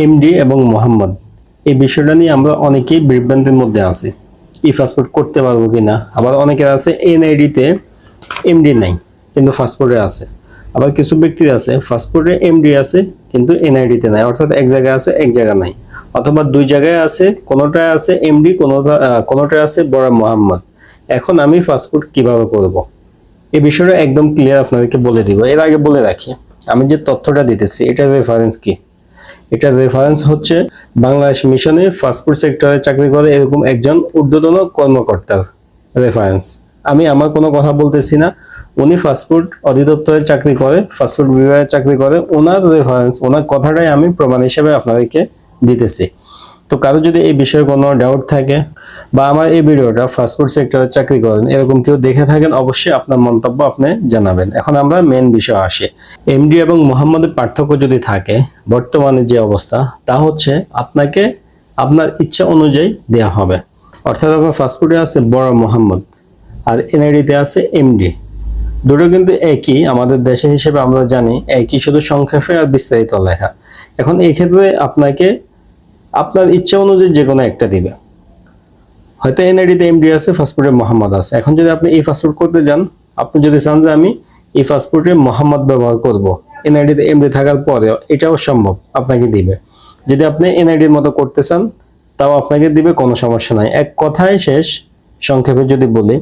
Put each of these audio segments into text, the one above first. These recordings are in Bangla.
এমডি এবং মোহাম্মদ, এই বিষয়টা নিয়ে আমরা অনেকেই বিভ্রান্তির মধ্যে আছি। ই পাসপোর্ট করতে পারবো কিনা, আবার অনেকের আছে এনআইডি তে এমডি নাই কিন্তু পাসপোর্টে আছে। আবার কিছু ব্যক্তির আছে পাসপোর্টে এমডি আছে কিন্তু এনআইডি তে নাই, অর্থাৎ এক জায়গায় আছে এক জায়গা নাই, অথবা দুই জায়গায় আছে, কোনোটায় আছে এমডি, কোনোটায় আছে বড় মোহাম্মদ। এখন আমি পাসপোর্ট কিভাবে করব, এই বিষয়টা একদম ক্লিয়ার আপনাদেরকে বলে দিব। এর আগে বলে রাখি, আমি যে তথ্যটা দিতেছি এটা রেফারেন্স কি, এটা রেফারেন্স হচ্ছে বাংলাদেশ মিশনে পাসপোর্ট সেক্টরে চাকরি করে এরকম একজন ঊর্ধ্বতন কর্মকর্তার রেফারেন্স। আমি আমার কোনো কথা বলতেছি না, উনি পাসপোর্ট অধিদপ্তরে চাকরি করে, পাসপোর্ট বিভাগে চাকরি করে, ওনার রেফারেন্স, ওনার কথাটাই আমি প্রমাণ হিসেবে আপনাদেরকে দিতেছি। তো কারো যদি এই বিষয়ে কোনো ডাউট থাকে বা আমার এই ভিডিওটা পাসপোর্ট সেক্টরে চাকরি করেন এরকম কেউ দেখে থাকেন, অবশ্যই আপনার মন্তব্য আপনি জানাবেন। এখন আমরা মেন বিষয় আসি। এমডি এবং মোহাম্মদের পার্থক্য যদি থাকে, বর্তমানে যে অবস্থা তা হচ্ছে আপনাকে আপনার ইচ্ছা অনুযায়ী দেওয়া হবে। অর্থাৎ আপনার পাসপোর্টে আছে বড় মোহাম্মদ আর এনআইডিতে আছে এমডি, দুটো কিন্তু একই, আমাদের দেশে হিসেবে আমরা জানি একই, শুধু সংক্ষেপে আর বিস্তারিত লেখা। এখন এই ক্ষেত্রে আপনাকে আপনার ইচ্ছা অনুযায়ী যে কোনো একটা দিবে। হয়তো এনআইডিতে এমডি আছে, পাসপোর্টে মোহাম্মদ আছে। এখন যদি আপনি এই পাসপোর্ট করতে যান, আপনি যদি চান যে আমি এই পাসপোর্টে মোহাম্মদ ব্যবহার করব, এনআইডিতে এমডি থাকার পরেও এটাও সম্ভব, আপনাকে দিবে। যদি আপনি এনআইডির মতো করতে চান তাও আপনাকে দিবে, কোনো সমস্যা নাই। এক কথায় শেষ, সংক্ষেপে যদি বলি,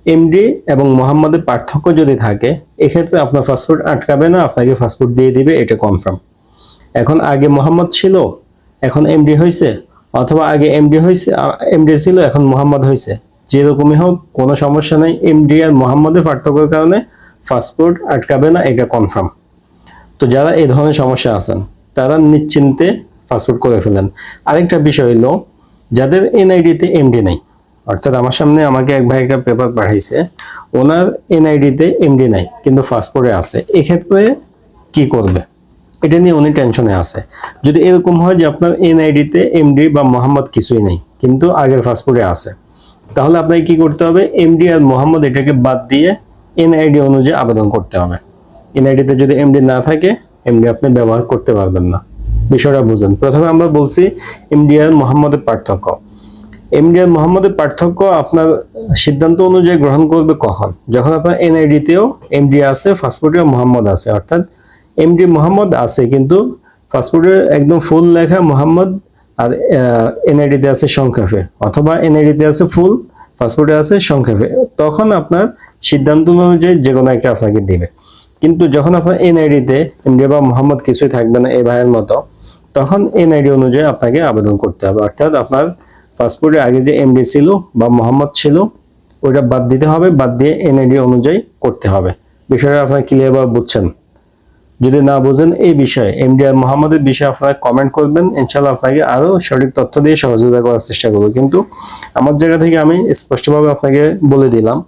এমডি এবং মোহাম্মদের পার্থক্য যদি থাকে এক্ষেত্রে আপনার পাসপোর্ট আটকাবে না, আপনাকে পাসপোর্ট দিয়ে দিবে, এটা কনফার্ম। এখন আগে মোহাম্মদ ছিল এখন এমডি হয়েছে, অথবা আগে এমডি হয়েছে, এমডি ছিল এখন মোহাম্মদ হয়েছে, যেরকমই হোক কোনো সমস্যা নেই। এমডি আর মোহাম্মদের পার্থক্যের কারণে পাসপোর্ট আটকাবে না, এটা কনফার্ম। তো যারা এই ধরনের সমস্যা আছেন তারা নিশ্চিন্তে পাসপোর্ট করে ফেলেন। আরেকটা বিষয় হলো, যাদের এনআইডিতে এমডি নাই, অর্থাৎ আমার সামনে আমাকে এক ভাই একটা পেপার পাঠাইছে, ওনার এনআইডিতে এমডি নাই কিন্তু পাসপোর্টে আছে, এক্ষেত্রে কি করবে এটা নিয়ে উনি টেনশনে আছে। যদি এরকম হয় যে আপনার এনআইডিতে এমডি বা মোহাম্মদ কিছুই নেই কিন্তু আগের পাসপোর্টে আছে, তাহলে আপনাকে কি করতে হবে, এমডি আর মোহাম্মদ এটাকে বাদ দিয়ে এনআইডি অনুযায়ী আবেদন করতে হবে। এনআইডিতে যদি এমডি না থাকে এমডি আপনি ব্যবহার করতে পারবেন না। বিষয়টা বুঝেন। প্রথমে আমরা বলছি এমডি আর মোহাম্মদের পার্থক্য। এমডি আর মোহাম্মদের পার্থক্য আপনার সিদ্ধান্ত অনুযায়ী গ্রহণ করবে কখন, যখন আপনার এনআইডিতেও এমডি আছে, পাসপোর্টেও মোহাম্মদ আছে, অর্থাৎ এমডি মোহাম্মদ আছে কিন্তু পাসপোর্টে একদম ফুল লেখা মোহাম্মদ আর এনআইডিতে আছে সংক্ষেপে, অথবা এনআইডিতে আছে ফুল, পাসপোর্টে আছে সংক্ষেপে, তখন আপনার সিদ্ধান্ত অনুযায়ী যে কোনো একটা আপনাকে দিবে। কিন্তু যখন আপনার এনআইডিতে এমডি বা মোহাম্মদ কিছুই থাকবে না এই ভাইয়ের মতো, তখন এনআইডি অনুযায়ী আপনাকে আবেদন করতে হবে। অর্থাৎ আপনার পাসপোর্টে আগে যে এমডি ছিল বা মোহাম্মদ ছিল ওইটা বাদ দিতে হবে, বাদ দিয়ে এনআইডি অনুযায়ী করতে হবে। বিষয়টা আপনারা ক্লিয়ারভাবে বুঝছেন? যদি না বুঝেন এই বিষয়ে, এমডি আর মোহাম্মদের বিষয়ে আপনারা কমেন্ট করবেন, ইনশাআল্লাহ আপনাকে আরো সঠিক তথ্য দিয়ে সহযোগিতা করার চেষ্টা করব। কিন্তু আমার জায়গা থেকে আমি স্পষ্টভাবে আপনাকে বলে দিলাম,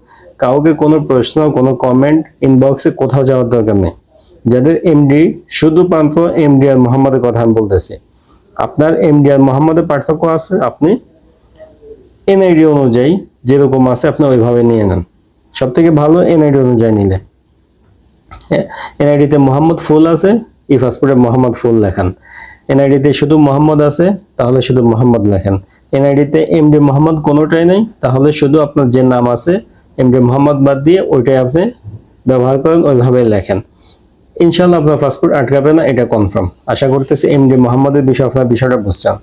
কাউকে কোনো প্রশ্ন, কোনো কমেন্ট ইনবক্সে কোথাও যাওয়ার দরকার নেই। যাদের এমডি, শুধুমাত্র এমডি আর মোহাম্মদের কথা আমি বলতেছি, আপনার এমডি আর মোহাম্মদের পার্থক্য আছে, আপনি এনআইডি অনুযায়ী যেরকম আছে আপনি ওইভাবে নিয়ে নেন। সব থেকে ভালো এনআইডি অনুযায়ী নিলে। এনআইডিতে মোহাম্মদ ফুল আছে, ই পাসপোর্টে মোহাম্মদ ফুল লেখান। এনআইডিতে শুধু মোহাম্মদ আছে তাহলে শুধু মোহাম্মদ লেখেন। এনআইডিতে এমডি মোহাম্মদ কোনোটাই নেই তাহলে শুধু আপনার যে নাম আছে এমডি মোহাম্মদ বাদ দিয়ে ওইটাই আপনি ব্যবহার করেন, ওইভাবে লেখেন। ইনশাআল্লাহ আপনার পাসপোর্ট আটকাবে না, এটা কনফার্ম। আশা করতেছি এমডি মোহাম্মদের বিষয়ে আপনার বিষয়টা বুঝছেন।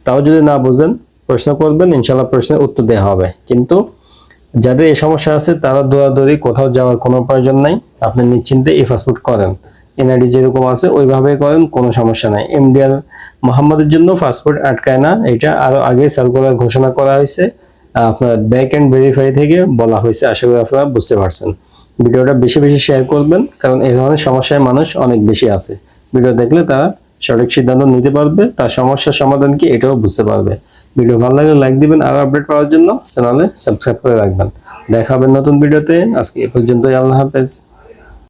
তাও যদি না বুঝেন প্রশ্ন করবেন, ইনশাআল্লাহ প্রশ্নের উত্তর দেওয়া হবে। কিন্তু যাদের এই সমস্যা আছে তারা দৌড়াদৌড়ি কোথাও যাওয়ার কোনো প্রয়োজন নাই, আপনি নিশ্চিন্তে এই পাসপোর্ট করেন, এনআইডি যেরকম আছে ওইভাবে করেন, কোনো সমস্যা নাই। এমডি আর মোহাম্মদের জন্য পাসপোর্ট আটকায় না, এটা আরো আগে সার্কুলার ঘোষণা করা হয়েছে, আপনার ব্যাক এন্ড ভেরিফাই থেকে বলা হয়েছে। আশা করি আপনারা বুঝতে পারছেন। ভিডিওটা বেশি বেশি শেয়ার করবেন, কারণ এই ধরনের সমস্যায় মানুষ অনেক বেশি আছে। ভিডিও দেখলে তারা সঠিক সিদ্ধান্ত নিতে পারবে, তার সমস্যার সমাধান কি এটাও বুঝতে পারবে। ভিডিও ভালো লাগলে লাইক দিবেন, আর আপডেট পাওয়ার জন্য চ্যানেলে সাবস্ক্রাইব করে রাখবেন। দেখা হবে নতুন ভিডিওতে। আজকে এ পর্যন্তই, আল্লাহ হাফেজ।